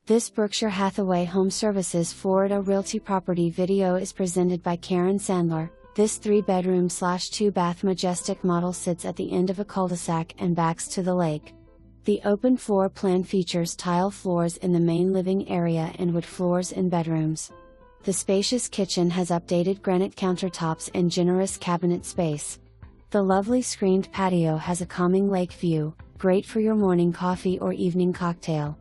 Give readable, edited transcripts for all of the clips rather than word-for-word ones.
This Berkshire Hathaway HomeServices Florida Realty property video is presented by Karen Sandler. This 3-bedroom/2-bath Majestic model sits at the end of a cul-de-sac and backs to the lake. The open floor plan features tile floors in the main living area and wood floors in bedrooms. The spacious kitchen has updated granite countertops and generous cabinet space. The lovely screened patio has a calming lake view, great for your morning coffee or evening cocktail.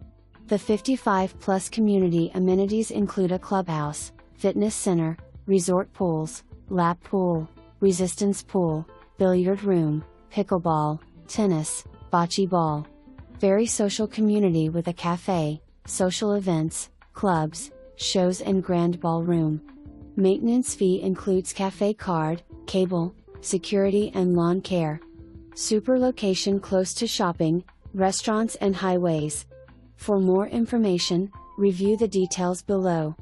The 55-plus community amenities include a clubhouse, fitness center, resort pools, lap pool, resistance pool, billiard room, pickleball, tennis, bocce ball. Very social community with a cafe, social events, clubs, shows and grand ballroom. Maintenance fee includes cafe card, cable, security and lawn care. Super location close to shopping, restaurants and highways. For more information, review the details below.